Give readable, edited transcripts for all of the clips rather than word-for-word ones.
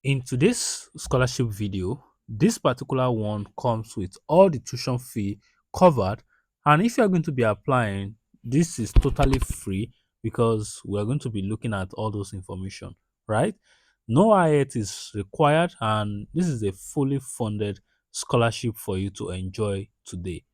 In today's scholarship video, this particular one comes with all the tuition fee covered, and if you are going to be applying, this is totally free because we are going to be looking at all those information, right? No IELTS is required, and this is a fully funded scholarship for you to enjoy today.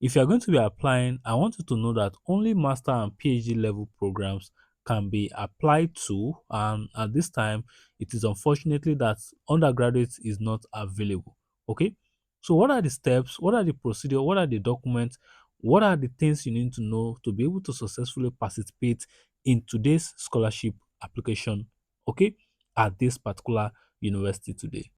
If you are going to be applying, I want you to know that only master and PhD level programs can be applied to, and at this time, it is unfortunately that undergraduate is not available. Okay, so what are the steps? What are the procedure? What are the documents? What are the things you need to know to be able to successfully participate in today's scholarship application? Okay, at this particular university today.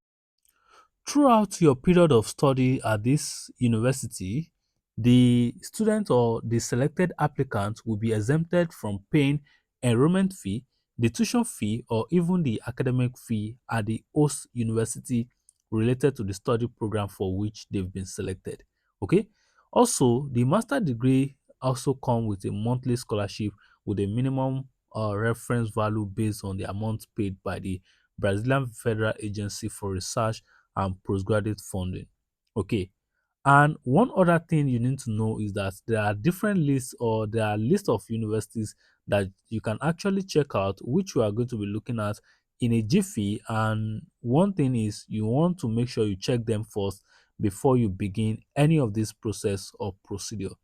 Throughout your period of study at this university, the student or the selected applicant will be exempted from paying enrollment fee, the tuition fee, or even the academic fee at the host university related to the study program for which they've been selected. Okay. Also, the master degree also come with a monthly scholarship with a minimum reference value based on the amount paid by the Brazilian Federal Agency for Research and postgraduate funding. Okay. And one other thing you need to know is that there are different lists, or there are lists of universities that you can actually check out, which we are going to be looking at in a jiffy. And one thing is you want to make sure you check them first before you begin any of this process or procedure.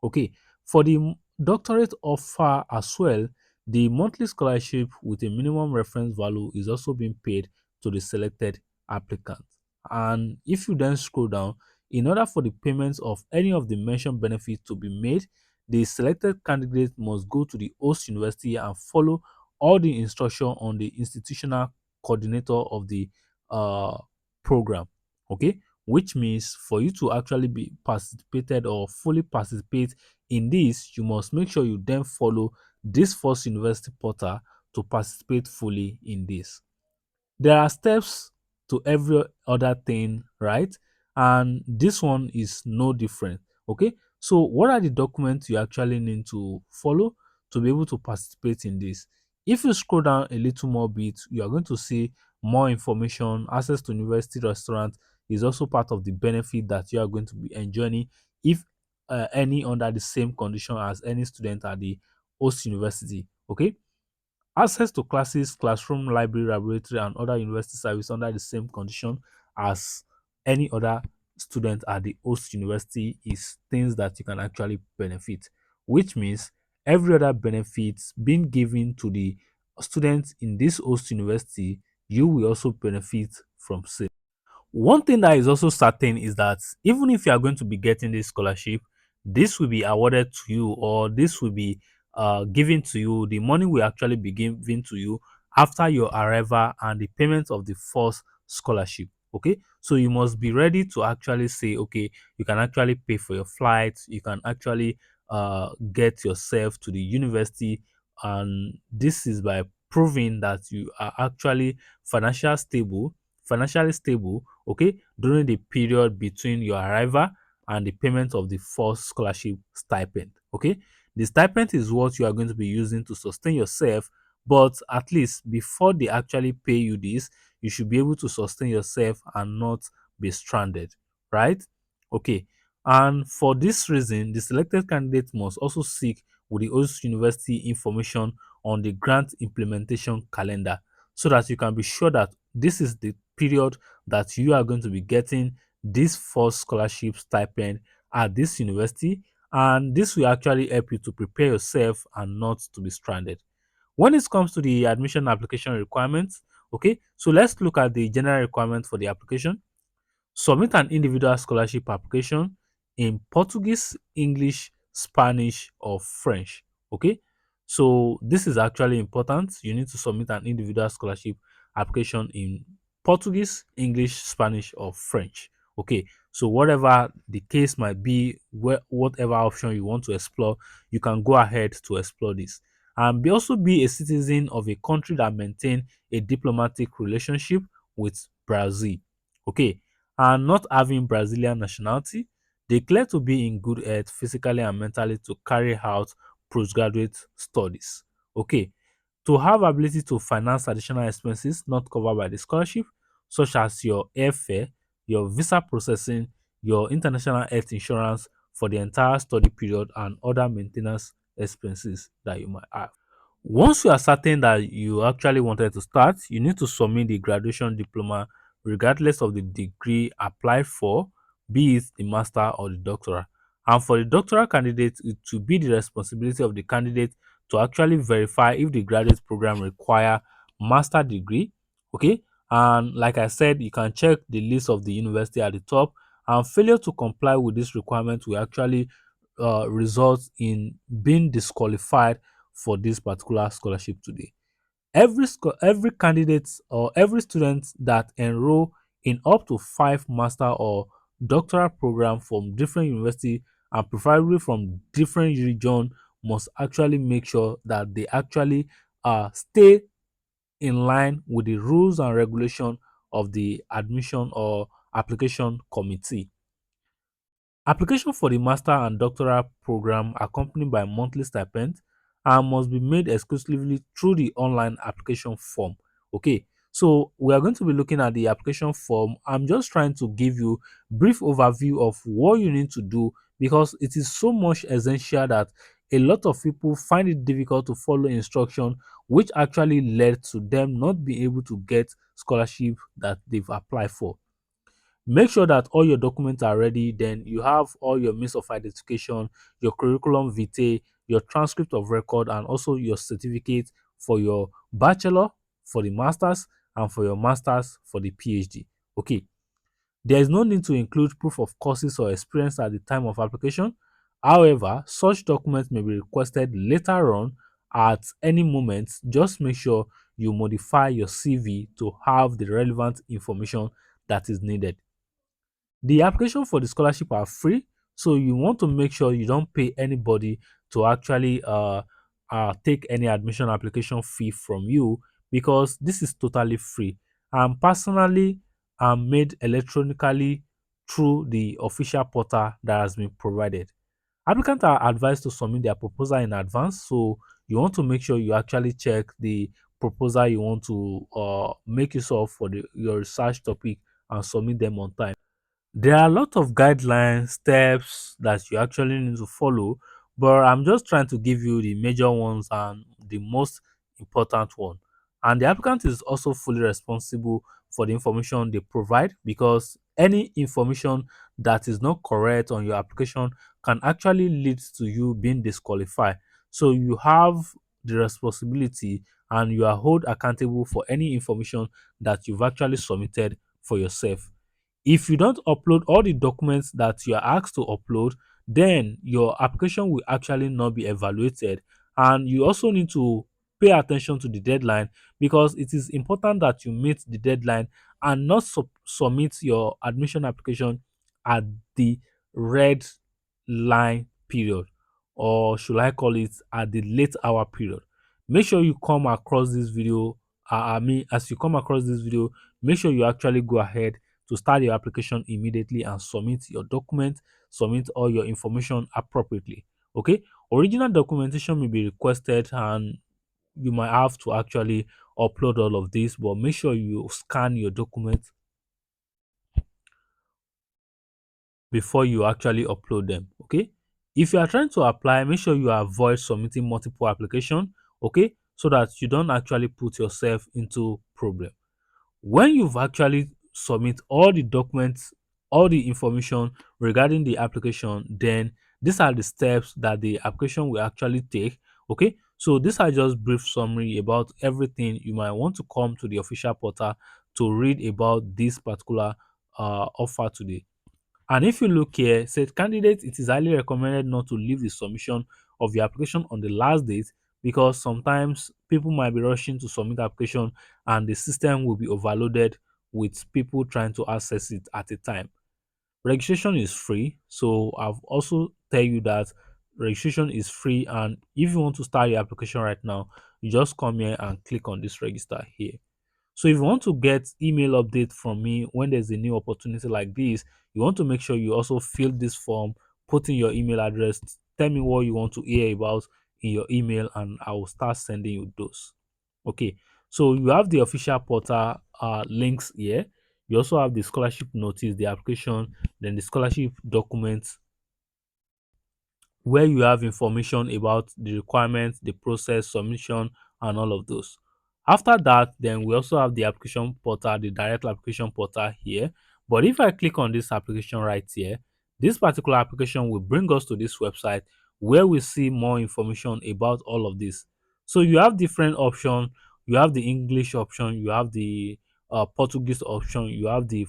Okay, for the doctorate offer as well, the monthly scholarship with a minimum reference value is also being paid to the selected applicant. And if you then scroll down, in order for the payments of any of the mentioned benefits to be made, the selected candidate must go to the host university and follow all the instruction on the institutional coordinator of the uh, program. Okay, which means for you to actually be participated or fully participate in this, you must make sure you then follow this first university portal to participate fully in this. There are steps to every other thing, right? And this one is no different. Okay, so what are the documents you actually need to follow to be able to participate in this? If you scroll down a little more bit, you are going to see more information. Access to university restaurant is also part of the benefit that you are going to be enjoying if any under the same condition as any student at the host university. Okay, access to classes, classroom, library, laboratory, and other university service under the same condition as any other student at the host university is things that you can actually benefit, which means every other benefits being given to the students in this host university, you will also benefit from same. One thing that is also certain is that even if you are going to be getting this scholarship, this will be awarded to you, or this will be given to you. The money will actually be given to you after your arrival and the payment of the first scholarship. Okay, so you must be ready to actually say, okay, you can actually pay for your flights, you can actually get yourself to the university, and this is by proving that you are actually financially stable, okay, during the period between your arrival and the payment of the first scholarship stipend. Okay, the stipend is what you are going to be using to sustain yourself, but at least before they actually pay you this, you should be able to sustain yourself and not be stranded, right? Okay, and for this reason, the selected candidate must also seek with the host university information on the grant implementation calendar, so that you can be sure that this is the period that you are going to be getting this first scholarship stipend at this university, and this will actually help you to prepare yourself and not to be stranded. When it comes to the admission application requirements, okay, so let's look at the general requirement for the application. Submit an individual scholarship application in Portuguese, English, Spanish, or French. Okay, so this is actually important. You need to submit an individual scholarship application in Portuguese, English, Spanish, or French. Okay, so whatever the case might be, whatever option you want to explore, you can go ahead to explore this. And also be a citizen of a country that maintain a diplomatic relationship with Brazil. Okay, and not having Brazilian nationality, declare to be in good health physically and mentally to carry out postgraduate studies. Okay, To have ability to finance additional expenses not covered by the scholarship, such as your airfare, your visa processing, your international health insurance for the entire study period, and other maintenance expenses that you might have. Once you are certain that you actually wanted to start, you need to submit the graduation diploma regardless of the degree applied for, be it the master or the doctoral. And for the doctoral candidate, it will be the responsibility of the candidate to actually verify if the graduate program require master degree. Okay. And like I said, you can check the list of the university at the top, and failure to comply with this requirement will actually result in being disqualified for this particular scholarship today. Every candidate or every student that enroll in up to 5 master or doctoral program from different university, and preferably from different region, must actually make sure that they actually stay in line with the rules and regulation of the admission or application committee. Application for the master and doctoral program accompanied by monthly stipend and must be made exclusively through the online application form. Okay, so we are going to be looking at the application form. I'm just trying to give you brief overview of what you need to do, because it is so much essential that a lot of people find it difficult to follow instruction, which actually led to them not being able to get scholarship that they've applied for. Make sure that all your documents are ready. Then you have all your means of identification, your curriculum vitae, your transcript of record, and also your certificate for your bachelor, for the masters, and for your masters for the PhD. Okay, there is no need to include proof of courses or experience at the time of application. However, such documents may be requested later on at any moment. Just make sure you modify your CV to have the relevant information that is needed. The application for the scholarship are free, so you want to make sure you don't pay anybody to actually take any admission application fee from you, because this is totally free. And personally, I'm made electronically through the official portal that has been provided. Applicants are advised to submit their proposal in advance, so you want to make sure you actually check the proposal you want to make use of for your research topic and submit them on time. There are a lot of guidelines, steps that you actually need to follow, but I'm just trying to give you the major ones and the most important one. And the applicant is also fully responsible for the information they provide, because any information that is not correct on your application can actually lead to you being disqualified. So you have the responsibility and you are held accountable for any information that you've actually submitted for yourself. If you don't upload all the documents that you are asked to upload, then your application will actually not be evaluated. And you also need to pay attention to the deadline, because it is important that you meet the deadline and not submit your admission application at the red line period, or should I call it at the late hour period. Make sure you come across this video. As you come across this video, make sure you actually go ahead to start your application immediately and submit your document, submit all your information appropriately. Okay, original documentation may be requested, and you might have to actually upload all of this, but make sure you scan your document before you actually upload them. Okay, if you are trying to apply, make sure you avoid submitting multiple applications. Okay, so that you don't actually put yourself into problem. When you've actually submit all the documents, all the information regarding the application, then these are the steps that the application will actually take. Okay, so these are just brief summary about everything you might want to come to the official portal to read about this particular offer today. And if you look here, said candidates, it is highly recommended not to leave the submission of your application on the last date, because sometimes people might be rushing to submit application and the system will be overloaded with people trying to access it at a time. Registration is free, so I've also tell you that registration is free, and if you want to start your application right now, you just come here and click on this register here. So if you want to get email update from me when there's a new opportunity like this, you want to make sure you also fill this form, put in your email address, tell me what you want to hear about in your email, and I will start sending you those. Okay, so you have the official portal links here. You also have the scholarship notice, the application, then the scholarship documents, where you have information about the requirements, the process, submission, and all of those. After that, then we also have the application portal, the direct application portal here. But if I click on this application right here, this particular application will bring us to this website where we see more information about all of this. So you have different options. You have the English option, you have the Portuguese option, you have the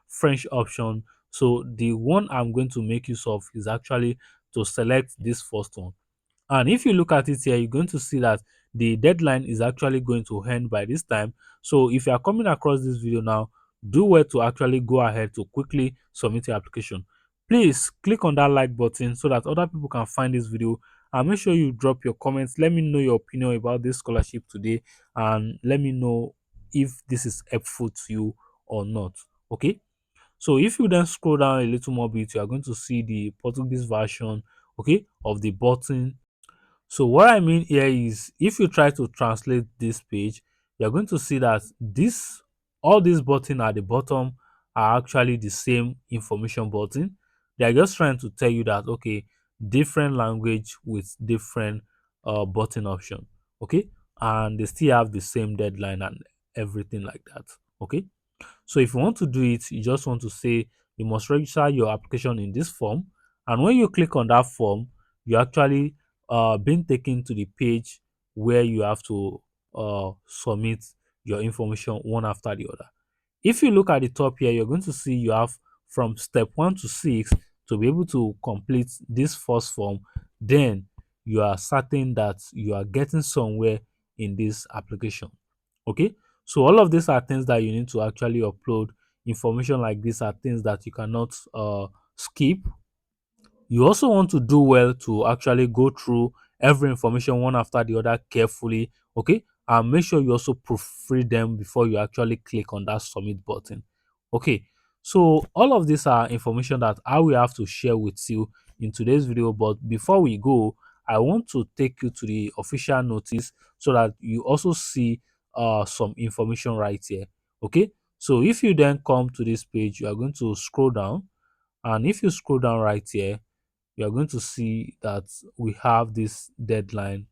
French option. So the one I'm going to make use of is actually to select this first one. And if you look at it here, you're going to see that the deadline is actually going to end by this time. So if you are coming across this video now, do well to actually go ahead to quickly submit your application. Please click on that like button so that other people can find this video, and make sure you drop your comments. Let me know your opinion about this scholarship today, and let me know if this is helpful to you or not. Okay, so if you then scroll down a little more bit, you are going to see the Portuguese version, okay, of the button. So what I mean here is, if you try to translate this page, you're going to see that this all these buttons at the bottom are actually the same information button. They are just trying to tell you that, okay, different language with different button option, okay, and they still have the same deadline and everything like that. Okay, so if you want to do it, you just want to say you must register your application in this form. And when you click on that form, you actually being taken to the page where you have to submit your information one after the other. If you look at the top here, you're going to see you have from step 1 to 6 to be able to complete this first form. Then you are certain that you are getting somewhere in this application. Okay, so all of these are things that you need to actually upload. Information like this are things that you cannot skip. You also want to do well to actually go through every information one after the other carefully, okay, and make sure you also proofread them before you actually click on that submit button. Okay, so all of these are information that I will have to share with you in today's video, but before we go, I want to take you to the official notice so that you also see some information right here. Okay, so if you then come to this page, you are going to scroll down, and if you scroll down right here, you are going to see that we have this deadline.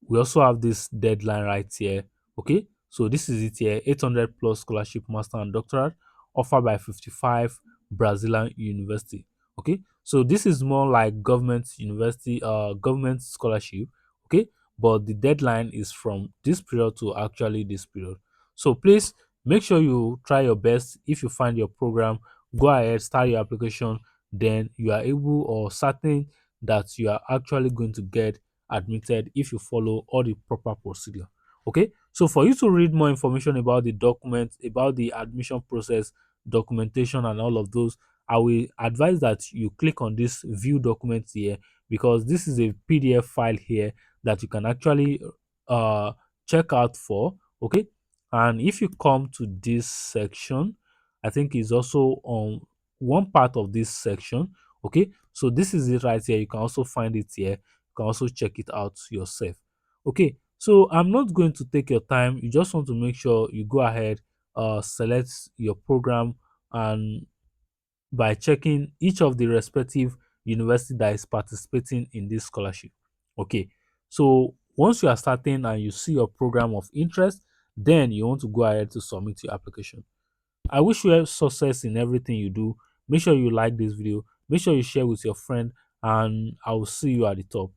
We also have this deadline right here. Okay, so this is it here: 800 plus scholarship, master and doctorate offered by 55 Brazilian university. Okay, so this is more like government university, government scholarship. Okay, but the deadline is from this period to actually this period. So please make sure you try your best. If you find your program, go ahead, start your application. Then you are able or certain that you are actually going to get admitted if you follow all the proper procedure. Okay, so for you to read more information about the document, about the admission process, documentation, and all of those, I will advise that you click on this view documents here, because this is a PDF file here that you can actually uh check out for. Okay, and if you come to this section, I think is also on one part of this section. Okay, so this is it right here. You can also find it here. You can also check it out yourself. Okay, so I'm not going to take your time. You just want to make sure you go ahead, select your program, and by checking each of the respective university that is participating in this scholarship. Okay, so once you are starting and you see your program of interest, then you want to go ahead to submit your application. I wish you success in everything you do. Make sure you like this video, make sure you share with your friend, and I will see you at the top.